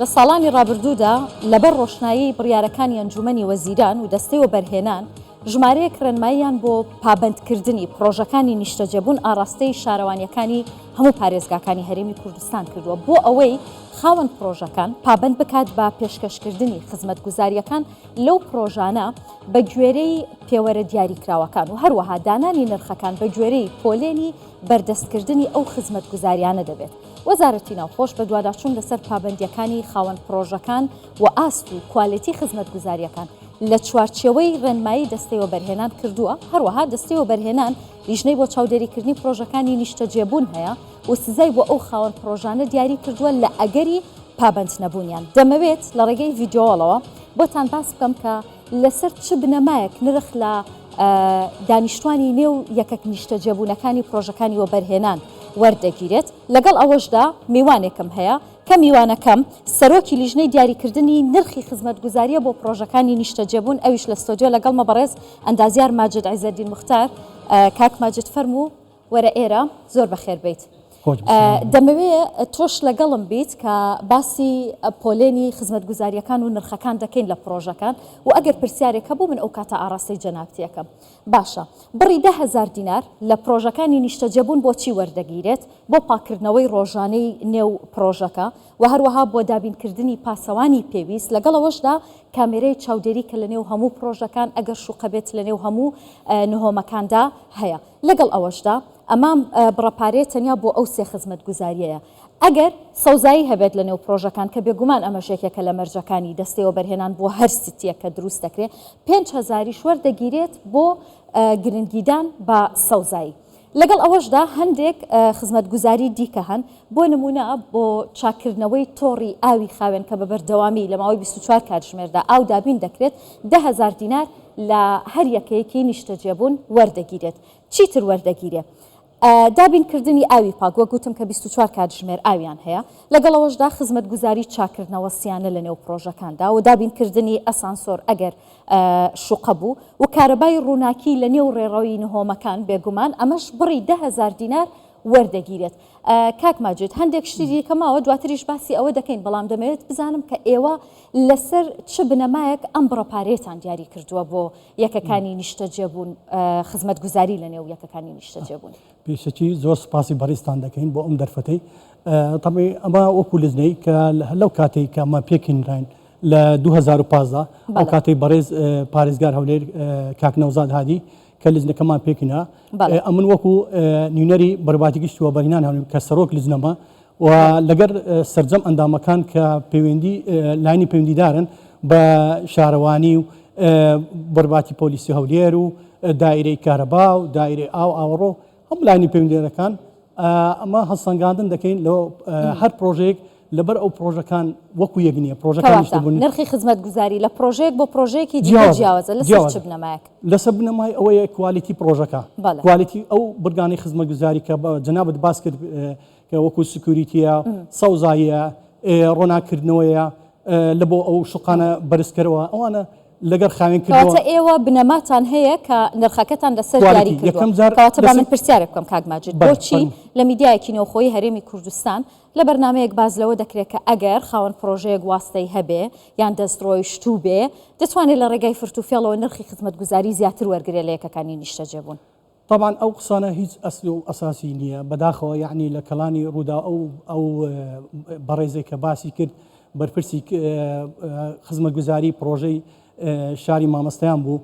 لە ساڵانی ڕابردوودا لەبەر ڕۆشنایی بڕیارەکانی ئەنجومەنی وەزیران و دەستەی وەبەرهێنان ژمارەیەک ڕێنماییان بۆ پابەندکردنی پرۆژەکانی نیشتەجێبوون ئاراستەی شارەوانیەکانی هەموو پارێزگاکانی هەرێمی کوردستان کردووە بۆ ئەوەی خاوەن پرۆژەکان پابەند بکات بە پێشکەشکردنی خزمەتگوزاریەکان لەو پرۆژانە بە گوێرەی پێوەرە دیاریکراوەکان و هەروەها دانانی نرخەکان بە گوێرەی پۆلێنی بەردەستکردنی ئەو خزمەتگوزاریانە دەبێت. وەزارەتی ناوخۆش بە دوواداچوون لەسەر پابەندیەکانی خاوەن پرۆژەکان و ئاست و کوالیتی خزمەتگوزاریەکان لە چوارچێوەی ڕێنمایی دەستەی وەبەرهێنان کردووە. هەروەها دەستەی وەبەرهێنان لیژنەی بۆ چاودێریکردنی پرۆژەکانی نیشتەجێبوون هەیە و سزای بۆ ئەو خاوەن پرۆژانە دیاری کردووە لە ئەگەری پابەند نەبوونیان. دەمەوێت لە ڕێگەی ڤیدیۆڵەوە بۆتان باس بکەم کە لەسەر چ بنەمایەک نرخ لە دانیشتوانی نێو یەکەک نیشتەجێبوونەکانی پرۆژەکانی وەبەرهێنان وەردەگیرێت. لەگەڵ ئەوەشدا میوانێکم هەیە کە میوانەکەم سەرۆکی لیژنەی دیاریکردنی نرخی خزمەتگوزاریە بۆ پرۆژەکانی نیشتەجێبوون ئەویش لە ستۆدیۆ لەگەڵمە بەڕێز ئەندازیار ماجد عیزەدین موختار. کاک ماجد فەرموو وەرە ئێرە زۆر بەخێر بیت. دەمەوێت تۆش لەگەڵم بیت کە باسی پۆلێنی خزمەتگوزاریەکان و نرخەکان دەکەین لە پرۆژەکان و ئەگەر پرسیارێک هەبوو من ئەو کاتە ئاراستەی جەنابەتیەکەم. باشە بڕی 10,000 دینار لە پرۆژەکانی نیشتەجێبوون بۆچی وەردەگیرێت؟ بۆ پاکردنەوەی ڕۆژانەی نێو پرۆژەکە و هەروەها بۆ دابینکردنی پاسەوانی پێویست لەگەڵەوەشدا کامێرەی چاودێری کە لە نێو هەموو پرۆژەکان ئەگەر شوقەبێت لە نێو هەموو نهۆمەکاندا هەیە. لەگەڵ ئەوەشدا ئەمام بڕەپارێت تەنیا بۆ ئەو سێ خزمەتگوزاریەیە. ئەگەر سەوزایی هەبێت لە نێو پرۆژەکان کە بێگومان ئەمەشێکێکە لە مەرجەکانی دەستەی وەبەرهێنان بۆ هەر سیتیە کە دروست دەکرێت 5,000 وەردەگیرێت بۆ گرنگیدان بە سەوزایی. لەگەڵ ئەوەشدا هەندێک خزمەتگوزاری دیکە هەن بۆ نمونە بۆ چاکردنەوەی تۆڕی ئاوی خاوێن کە بە بەردەوامی لە ماوەی 24 کاتژمێردا ئاو دابین دەکرێت 10,000 دینار لە هەر یەکەیەکی نیشتەجێبوون وەردەگیرێت. چیتر وەردەگیرێت؟ دابینکردنی ئاوی پاک وە گوتم کە 24 کاتژمێر ئاویان هەیە. لەگەڵەوەشدا خزمەتگوزاری چاکردنەوە سیانە لە نێو پرۆژەکاندا و دابینکردنی ئەسانسۆر ئەگەر شوقە بوو و کارەبای ڕووناکی لە نێو ڕێڕەوی نهۆمەکان بێگومان ئەمەش بڕی 10,000 دینار وەردەگیرێت. کاک ماجد هەندێک شتی دیکەماوە دواتریش باسی ئەوە دەکەین بەڵام دەمەوێت بزانم کە ئێوە لەسەر چ بنەمایەک ئەم بڕەپارێتان دیاری کردووە بۆ یەکەکانی نیشتەجێبوون خزمەتگوزاری لە نێو یەکەکانی نیشتەجێبوون. پێشەکی زۆر سپاسی بەڕێزتان دەکەین بۆ ئەم دەرفەتەی. طبعی ئەمە وەکو لزنەی کە لەو کاتێک کە ئەمە پێکینراین لە 2015 ئەو کاتەی بەڕێز پارێزگار هەولێر کاک نەوزاد هادی کە لزنەکەمان پێکینا ئەمن وەکو نوێنەری بەرباتی گشتی وەبەرهێنان هەڵێم کە سەرۆک لزنەمە و لەگەر سەرجەم ئەندامەکان کە پەیوەندی لاینی پەیوەندیدارن بە شارەوانی و بەرباتی پۆلیسی هەولێر و دایرەی کارەبا و دایرەی ئاوەڕۆ هەم لاینی پەیوەندیدارەکان ئەمە هەڵسەنگاندن دەکەین لە هەر پرۆژەیەک لەبەر ئەو پرۆژەکان وەکو یەک نییە پرۆژەکان نرخی خزمەتگوزاری لە پرۆژەیەک بۆ پرۆژەیەکی جیاوازە لەسەر چ بنەمایەک؟ لەسەر بنەمای ئەوەیە کوالیتی پرۆژەکە کوالیتی ئەو بەرگانی خزمەتگوزاری کە جەنابەت باس کرد کە وەکو سکیوریتیە سەوزاییە ڕۆناکردنەوەیە لە بۆ ئەو شوقانە بەرزکەرەوە ئەوانە لەگەر خاوێن کردەوە. کەواتە ئێوە بنەماتان هەیە کە نرخەکەتان لەسەر دیاری کردووە. کەواتە با من پرسیارێک بکەم کاک ماجد بۆچی لە میدیایەکی نێوخۆیی هەرێمی کوردستان لە بەرنامەیەک باز لەوە دەکرێت کە ئەگەر خاوەن پرۆژەیەک واستەی هەبێ یان دەستڕۆی شتوو بێ دەتوانێت لە ڕێگای فرتوفێڵەوە نرخی خزمەتگوزاری زیاتر وەرگرێت لە یەکەکانی نیشتەجێبوون؟ طبعا ئەو قسانە هیچ ئەسل و ئەساسی نییە بەداخەوە یعنی لە کەڵانی ڕوودا ئەو بەڕێزێک کە باسی کرد بەرپرسی خزمەتگوزاری پرۆژەی شاری مامەستەیان بوو.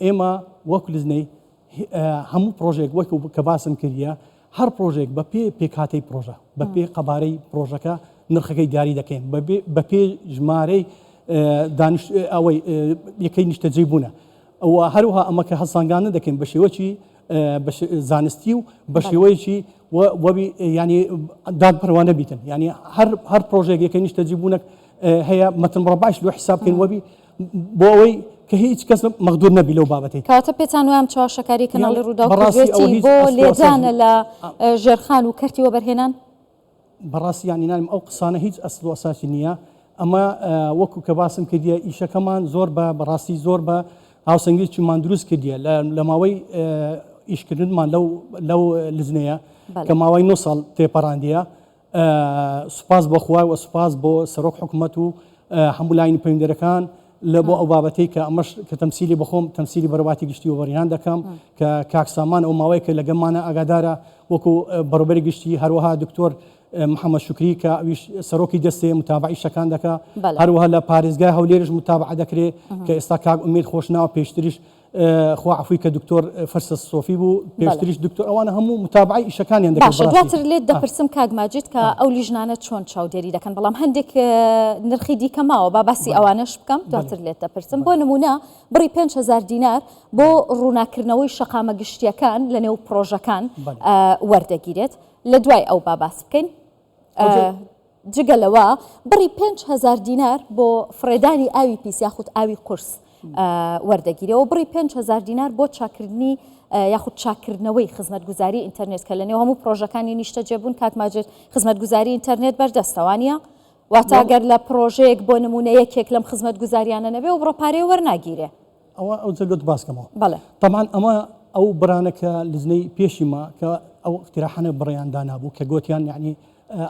ئێمە وەکو لزنەی هەموو پرۆژێک وەکو کە باسم کردیە هەر پرۆژێک بە پێ پێکهاتەی پرۆژە بە پێ قەبارەی پرۆژەکە نرخەکەی دیاری دەکەین بە پێ ژمارەی ئەوەی یەکەی نیشتەجێبوونە ئەوە هەروها ئەمە کە هەڵسانگانە دەکەین بە شێوەی زانستی و بە شێوەیەکی وەبی ینی دادپەروانە بیتن ینی هەر پرۆژێک یەکەی نیشتەجێبوونە هەیە مەتن ڕەباش لۆ حساب بکەین وەبی بۆ ئەوەی کە هیچ کەس مەغدور نەبی لەو بابەتی. کەواتە پێتان وام چاوەشەکاری کەناڵی ڕوودا و کردوێتی بۆ لێدانە لە ژێرخان و کەرتی وەبەرهێنان؟ بەڕاستی یانی نانم ئەو قسانە هیچ ئەسڵ و ئەساسی نییە. ئەمە وەکو کە باسم کردیە ئیشەکەمان زۆر بە بەڕاستی زۆر بە هاوسەنگێکیمان دروست کردیە لە ماوەی ئیشکردنمان لەو لزنەیە کە ماوەی 9 ساڵ تێپەڕاندیە سوپاس بۆ خوای و سوپاس بۆ سەرۆک حکوومەت و هەموو لاینی پەیوەندیەکان لە بۆ ئەو بابەتەی کە ئەمەش کە تەمسیلی بەخۆم تەمسیلی بەڕێواتی گشتی و بەڕێنان دەکەم کە کاکسامان ئەو ماوەیە کە لەگەمانە ئاگادارە وەکو بەڕێوەبەری گشتی هەروەها دکتۆر محەممەد شکری کە ئەویش سەرۆکی دەستێ متابعی شەکان دەکە هەروەها لە پارێزگای هەولێرش متابع دەکرێت کە ئێستا کاک ئومید خۆشناوە پێشتریش خوا عفوی کە دکتۆر فەرسە سۆفی بوو پێشتریش دکتۆر ئەوانە هەموو متابعی ئیشەکانیان دەکەن. باشە دواتر لێت دەپرسم کاک ماجید کە ئەو لیژنانە چۆن چاودێری دەکەن بەڵام هەندێک نرخی دیکە ماوە با باسی ئەوانەش بکەم دواتر لێت دەپرسم. بۆ نمونە بڕی 5,000 دینار بۆ ڕووناکردنەوەی شەقامە گشتیەکان لە نێو پرۆژەکان وەردەگیرێت لە دوای ئەو با باس بکەین. جگەلەوە بڕی 5,000 دینار بۆ فرێدانی ئاوی پیس یاخود ئاوی قورس وەردەگیرەوە بڕی 5,000 دینار بۆ چاکردنی یاخود چاکردنەوەی خزمەتگوزاری ئینتەرنێت کە لە نێو هەموو پرۆژەکانی نیشتەجێبوون کاک ماجد خزمەتگوزاری ئینتەرنێت بەردەستەوانە واتە ئەگەر لە پرۆژەیەک بۆ نمونە یەکێک لەم خزمەتگوزاریانە نەبێ و بڕۆ پارەی وەرناگیرێ ئەو جلوت باسکەمەوە. بەڵێ طبعا ئەمە ئەو بڕانەکە لزنەی پێشیمە کە ئەو اقتراحانە بڕیان دانابوو کە گوتیان یعنی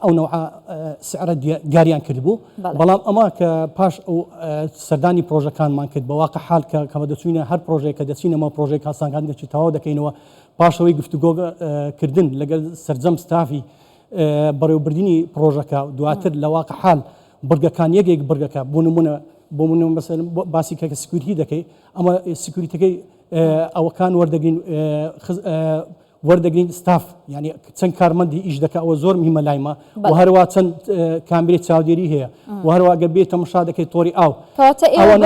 ئەو نوع سعرە دیاریان کردبوو بەڵام ئەمە کە پاش ئەو سەردانی پرۆژەکانمان کرد بە واقع حال کە دەچوینە هەر پرۆژێک کە دەچینەمە پرۆژێک کاسانگان دەچی تەواو دەکەینەوە پاشەوەی گفتوگۆکردن لەگەڵ سەرجەم ستافی بەڕێوەبردننی پرۆژەکە دواتر لە واقع حال بڕگەکان یەکێک بڕگەکە بۆ نمونە باسی کە سکوریتی دەکەی ئەمە سکوریتەکەی ئەوەکان وەردەگرین ستاف ینی چەند کارمەندی ئیش دەکە ئەوە زۆر میمە لایمە و هەروە چەند کامرێت چاودێری هەیە و هەروە گە بێت تەماشا دەکەیت تۆری ئاو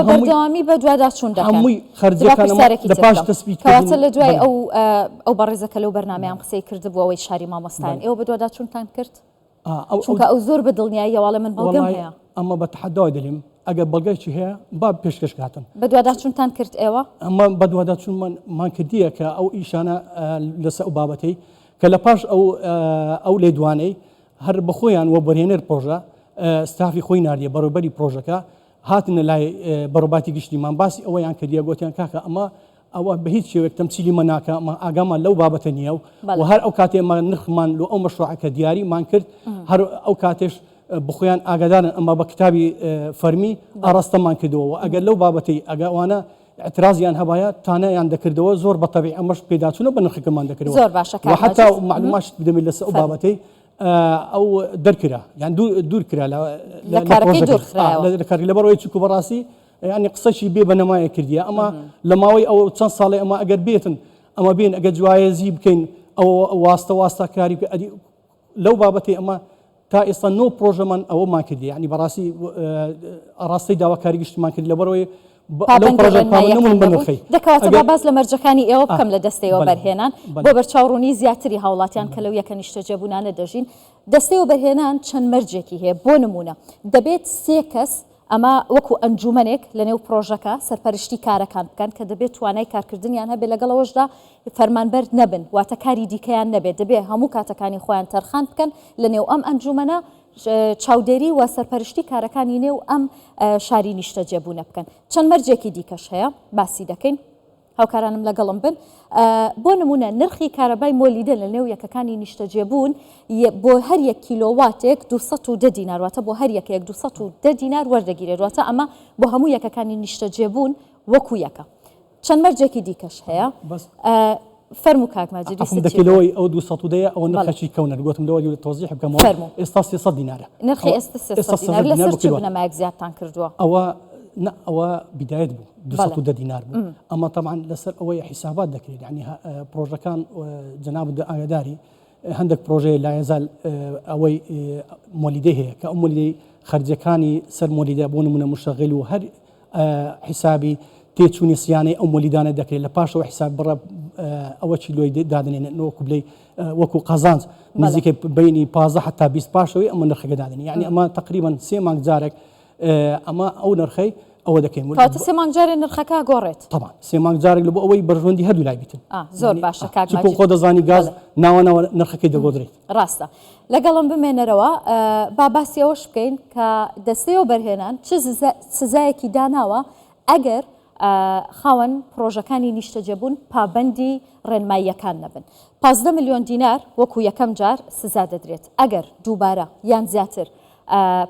بەردەوامی بە دوواداچوون دەکەن هەمووی خەرجەکان لە پاش دەستپیکەواتە لە دوای ئەو بەڕێزەکە لەو بەرنامەیان قسەی کردبوو ئەوەی شاری مامۆستایان ئێوە بە دوواداچوونتان کرد چونکە ئەو زۆر بە دڵنیاییەوە لە من بەڵگەم هەیە ئەمە بە تەحەداوای دەلیم ئەگەر بەڵگەیکی هەیە با پێشکەش کاتن بە دوواداچوونتان کرد ئێوە ئەمە بە دوواداچوونمان کردیە کە ئەو ئیشانە لەسەر ئەو بابەتەی کە لە پاش ئەو لێدوانەی هەر بەخۆیان وە بەرهێنەر پرۆژە ستافی خۆی ناردیە بەڕێوەبەری پرۆژەکە هاتنە لای بەڕێوەباتی گشتیمان باسی ئەوەیان کردیە گوتیان کاکە ئەوە بە هیچ شێوێک تەمسیلی مەناکە ئاگامان لەو بابەتە نییە و هەر ئەو کاتێمان نرخمان لە ئەو مەشروعەکە دیاریمان کرد هەر ئەو کاتێش بخۆیان ئاگادارن ئەمە بە کتابی فەرمی ئاڕاستەمان کردەوە و ئەگەر لەو بابەتەی ئەگەوانە اعتراضیان هەبایە تانەیان دەکردەوە زۆر بەتەبیع ئەمەش پێداچوونە بە نرخەکەمان دەکردەوە زۆر باشە حتا معلوماش بدەمێت لەسەر ئەو بابەتەی ئەو دەرکرا یان دوور کرا لە کاری لەبەرەوەی چووک بەڕاستی ینی قسەشی بێ بە نەمایە کردیە ئەمە لە ماوەی ئەو چەند ساڵی ئەمە ئەگەر بێتن ئەمە بێن ئەگەر جوایەزی بکەین ئەو واستە کاری لەو بابەتی ئەمە تا ئێستا نۆ پرۆژەمان ئەوەمان کردی ینی بەڕاستی ڕاستی داواکاری گشتمان کرد لەبەرەوەی دەکەواتە باز لە مەرجەکانی ئێوە بکەم لە دەستەوە بەرهێنان بۆ بەرچاوڕوونی زیاتری هاوڵاتیان کە لەو یەکە نیشتەجێبوونانە دەژین دەستەوە بەرهێنان چەند مەرجێکی هەیە بۆ نمونە دەبێت 3 کەس ئەمە وەکو ئەنجومەنێک لە نێو پرۆژەکە سەرپەرشتی کارەکان بکەن کە دەبێت توانای کارکردنیان هەبێت لەگەڵەوەشدا فەرمانبەر نەبن واتە کاری دیکەیان نەبێت دەبێت هەموو کاتەکانی خۆیان تەرخان بکەن لە نێو ئەم ئەنجومەنە چاودێری و سەرپەرشتی کارەکانی نێو ئەم شاری نیشتەجێبوونە بکەن چەند مەرجێکی دیکەش هەیە باسی دەکەین هاوکارانم لەگەڵم بن بۆ نمونە نرخی کارەبای مۆلیدە لە نێو یەکەکانی نیشتەجێبوون بۆ هەر 1 کیلۆواتێک 210 دینار واتە بۆ هەر یەکێک 210 دینار وەردەگیرێت واتە ئەمە بۆ هەموو یەکەکانی نیشتەجێبوون وەکو یەکە چەند مەرجێکی دیکەش هەیە فەرموو کاک ماجید دەکەلەوەی ئەو 210 ئەوە نرخەکی کەونە گوتم لەوە تۆزیح بکەمەوە ئێستا 300 دینارە نرخی ئێستا 300 دینار لەسەر چ بنەمایەک زیادتان کردووە ئەوە بدایەت بوو 210 دینار بوو ئەمە طبعا لەسەر ئەوەی حیسابات دەکرێت یعنی پرۆژەکان جەناب ئاگاداری هەندێک پرۆژەیە لا یەزال ئەوەی مۆلیدەی هەیە کە ئەو مۆلیدەی خەرجەکانی سەر مۆلیدە بۆ نمونە مشەغل و هەر حیسابی تێچوونی سیانەی ئەو مۆلیدانە دەکرێت لە پاشەوە حیساب بڕە ئەوە چیلۆی دادنێنێت وەکو بلەی وەکو قەزانج نزیکە بینی 15 حتا 20 پاشەوەی ئەمە نرخەکە دادنێت یعنی ئەمە تقریبا 3 مانگ جارێک ئەمە ئەو نرخەی ئەوە دەکەین کاتە 3 مانگ جارێک نرخەکە گۆڕێت طبعا 3 مانگ جارێک لە بۆ ئەوەی بەرژەوەندی هەردوو لای بیتن زۆر باشە کاک ماجید خۆ دەزانی گاز ناوانەوە نرخەکەی دەگۆدرێت ڕاستە لەگەڵم بمێنەرەوە با باسی ئەوەش بکەین کە دەستەوە بەرهێنان چ سزایەکی داناوە ئەگەر خاوەن پرۆژەکانی نیشتەجێبوون پابەندی ڕێنماییەکان نەبن. 15 ملیۆن دینار وەکو یەکەم جار سزا دەدرێت ئەگەر دووبارە یان زیاتر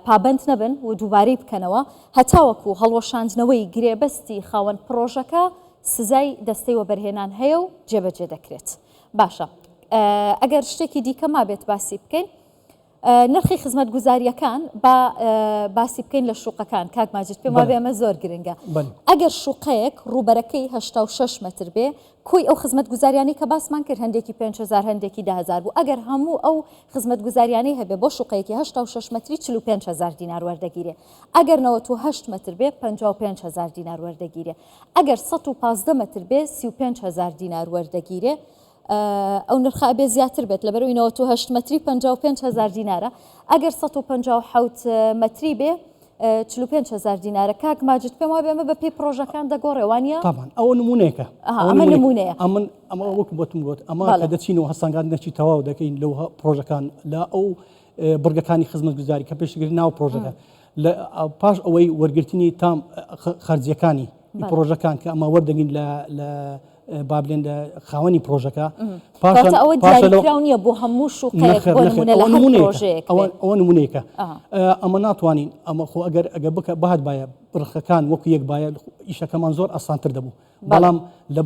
پابند نەبن و دووبارەی بکەنەوە هەتاوەکو هەڵوەشاندنەوەی گرێبەستی خاوەن پرۆژەکە سزای دەستەی وەبەرهێنان هەیە و جێبەجێ دەکرێت. باشە ئەگەر شتێکی دیکە ما بێت باسی بکەین نرخی خزمەت گوزاریەکان باسی بکەین لە شوقەکان کاک ماجد پێم وابێ ئەمە زۆر گرنگە. ئەگەر شوقەیەک ڕوبەرەکەی 86 متر بێ کوی ئەو خزمەت گوزاریانی کە باسمان کرد هەندێکی 5,000 هەندێکی 10,000 بوو ئەگەر هەموو ئەو خزمەت گوزاریانی هەبێ بۆ شوقەیەکی 86 متری 45,000 دینار وەردەگیرێ ئەگەر 98 متر بێ 55,000 دینار وەردەگیرێ ئەگەر 115 متر بێ 35,000 دینار وەردەگیرێ ئەو نرخە بێ زیاتر بێت لەبەرەوەی 98 متری 55,000 دینارە ئەگەر 157 متری بێ 45,000 دینارە کاک ماجد پێم وابێ ئەمە بە پێی پرۆژەکان دەگۆڕێوانە طبعا ئەوە نمونەیەکە ئەمە نمونەیە ئەمە وەکو بۆتم گوت ئەمە کە دەچینەوە هەستانگاندنێکی تەواو دەکەین لەو پرۆژەکان لە ئەو بڕگەکانی خزمەت گوزاری کە پێشگیری ناو پرۆژەکە لە پاش ئەوەی وەرگرتنی تام خەرجیەکانی پرۆژەکان کە ئەمە وەردەگین لە بابلێن لە خاوەنی پرۆژەکە ئەوە دیاریکراونیە بۆ هەموو شوقەیەک بۆ نمونە لە هەر پرۆژەیەک ئەوە نمونەیەکە ئەمە ناتوانین ئەمە خۆ ئەگەر بکە بەهات باە بڕخەکان وەکو یەک باە ئیشەکەمان زۆر ئاسانتر دەبوو بەڵام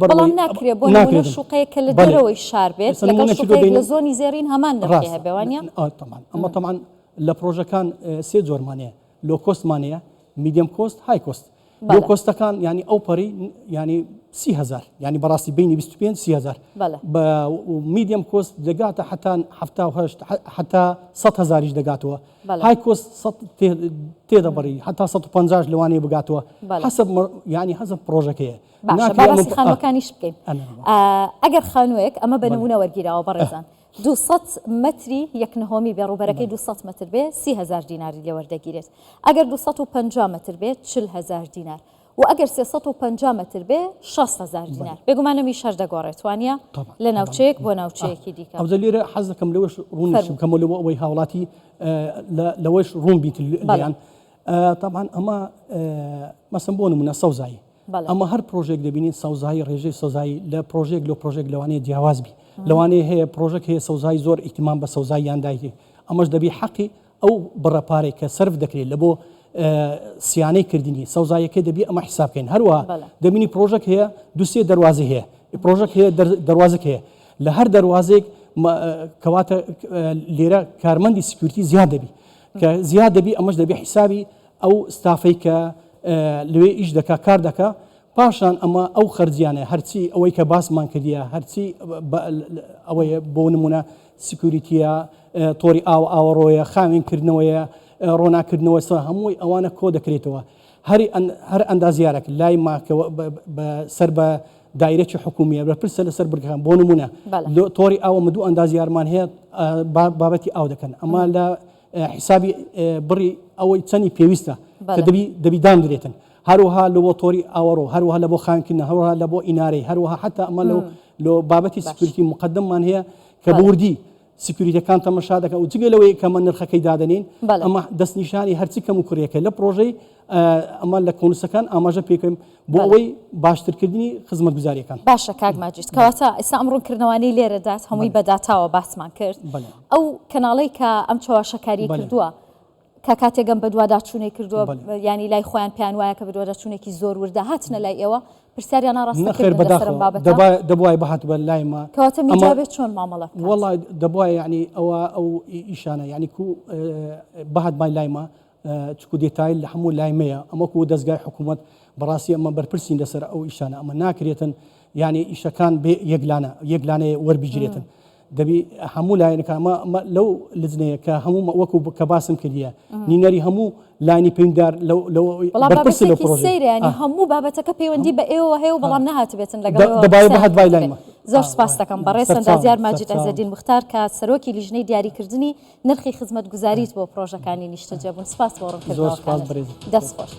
بەڵام ناکرێت بۆ نمونە شوقەیەکە لە دەرەوەی شار بێت لەگەڵ شوقەیەک لە زۆنی زێرین هەمان نرخی هەبێوانە ئەمە تەمان لە پرۆژەکان سێ جۆرمانەیە لۆ کۆستمانەیە میدیەم کۆست های کۆست لۆ کۆستەکان ینی ئەو پەڕی ینی 30,000 ینی بەڕاستی بینی 25-30,000 بە میدیەم کۆست دەگاتە حتا 100,000 دەگاتەوە های کۆست تێدەبڕی حتا 150 لەوانەیە بگاتەوە حسب ینی حەزم پرۆژەکەیە باسی خانوەکانیش بکەین ئەگەر خانوویەک ئەمە بە نمونە وەرگیراوە بەڕێزان 200 متری یەک نهۆمی بێ ڕوبەرەکەی 200 متر بێ 30,000 دیناری لێ وەردەگیرێت ئەگەر 250 متر بێت 40,000 دینار و ئەگەر 350 متر بێ 60,000 دینار بێگومانەمی شەر دەگۆڕێت وانە لە ناوچەیەک بۆ ناوچەیەکی دیکە ئەو لێرە حەز دەکەم لەوەش ڕوونکەم لەوە ئەوەی هاوڵاتی لەوەش ڕوون بیت لەیان طبعا ئەمە مەسم بۆ نمونە سەوزایی ئەمە هەر پرۆژێک دەبینین سەوزایی ڕێژەی سەوزایی لە پرۆژێک لە پرۆژێک لەوانەیە جیاواز بی لەوانەیە هەیە پرۆژێک هەیە سەوزایی زۆر ئیحتیمام بە سەوزاییان دایێ ئەمەش دەبی حەقی ئەو بڕەپارێک کە سرف دەکرێت لە بۆ سیانەی کردنی سەوزایەکە دەبی ئەمە حسابکەین هەروە دەبینی پرۆژێک هەیە دوسێ دەواازە هەیە پرۆژێک هەیە دەواازێک هەیە لە هەر دەواازێک کەواتە لێرە کارمەندی سکیوریتی زیاد دەبی کە زیاد دەبی ئەمەش دەبی حسابی ئەو ستافەی کە لەوێ ئیش دەکا کار دەکا پاشان ئەمە ئەو خەرجیانە هەرچی ئەوەی کە باسمان کردیە هەرچی ئەوەیە بۆ نمونە سکیوریتیە تۆری ئاوەڕۆیە خاوێنکردنەوەیە ڕۆناکردنەوە هەمووی ئەوانە کۆ دەکرێتەوە هەر ئەندازیارێک لای ماکەوە سەر بە دایرەکی حکومیە بەرپرسە لەسەر بگەکان بۆ نمونە تۆری ئاوە مدوو ئەندازیارمان هەیە بابەتی ئاو دەکەن ئەمە لە حسابی بڕی ئەوەی چەندی پێویستە کە دەبی دام درێتن هەروەها لە بۆ تۆری ئاوەڕۆ هەروەها لە بۆ خانکردن هەروەها لە بۆ ئینارەی هەروەها حتا ئەمە لە بابەتی سکیوریتی مقدممان هەیە کە بوردی سکیوریتەکان تەمەشا دەکەن و جگە لەوەی کەمە نرخەکەی دادەنین ئەمە دەستنیشانی هەرچی کەم و کوڕیەکە لە پرۆژەی ئەمە لە کۆنووسەکان ئاماژە پێکەم بۆ ئەوەی باشترکردنی خزمەت گوزاریەکان باشە کاک ماجید کەواتە ئێستا ئەمڕۆکردنەوەی لێرەدات هەمووی بەداتاوە باسمان کرد ئەو کەناڵەی کە ئەم چاواشەکاری کردووە کە کاتێکم بە دوواداچوونەی کردووە ینی لای خۆیان پێیان وایە کە بە دوواداچوونێکی زۆر وردە هاتنە لای ئێوە پرسیاریان ڕاستەکردن لەسەرم بابەتە دەبوای بەهات بە لایمە کەواتە میجابێت چۆن مامەڵە وەڵای دەبوای ینی ئەو ئیشانە ینی کو بەهات بای لایمە چکو دێتایل لە هەموو لایمەیە ئەمەکو دەستگای حکوومەت بەڕاستی ئەمە بەرپرسین لەسەر ئەو ئیشانە ئەمە ناکرێتن ینی ئیشەکان بێ یەکلانەیە وەربگیرێتن دەبی هەموو لایەنەکان لەو لجنەیە کە هەموو وەکو کە باسم کردیە نینەری هەموو لاینی پێیدار بەرپرس لە پرۆژەیە هەموو بابەتەکە پەیوەندی بە ئێوە هەیە و بەڵام نەهاتبێتن لەگەڵ دەبای بەهات بای لایمە زۆر سپاس دەکەم بەڕێز سەردازیار ماجید عەزەدین مختار کە سەرۆکی لیژنەی دیاریکردنی نرخی خزمەت گوزاریت بۆ پرۆژەکانی نیشتەجێبوون سپاس بۆ ڕوونکردنەوەکانت دەست خۆش.